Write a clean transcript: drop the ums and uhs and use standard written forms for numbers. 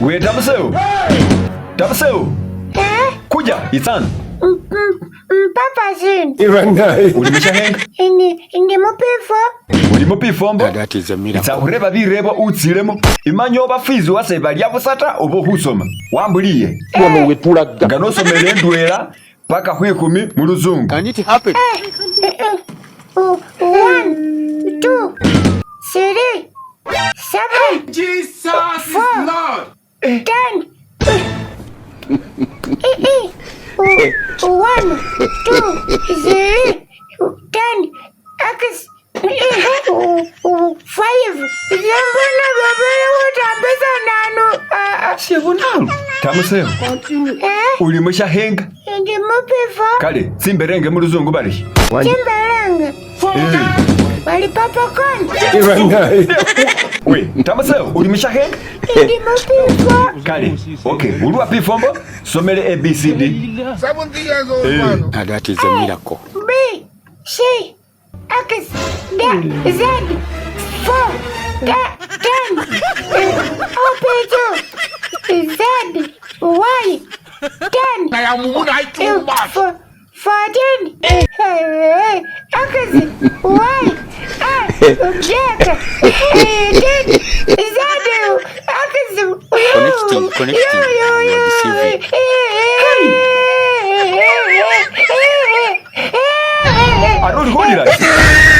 We Tamuseo. Tamuseo. Kuja, Ithan. Papa zin. Irangai. Ulimeshahenga? Ndi mupifo. Uli mupifo mbo? That is a miracle. Nsakureba birebo utsilemo. Imanyo bafizi wase balya busata obo husoma. Wambuliye. Wono wetulaga. Ngano somele ndwera paka hwekumi mu luzungu. Can it happen? 1, 2, 3, 7. Jesus is Lord. 10. 1, 2, 3, 10. X. 5. Zambona babala utambeza nanu. Siyabonalo. Tamuseo. Ulimeshahenga? Ndi mupifo. Kale, simberenge mu luzungu bali. Timberenge. Bali popcorn. Irangai. We, Tamuseo, ulimeshahenga? Ndi mupifo. Kale, okay, ulua pifombo, somele ABCD. 70 years old man. That is a miracle. B, C, X, D, Z, 4, 10, Z, Y, 10, I am woman I too much. 14, X, Y, Z, Connecting. I don't hold it like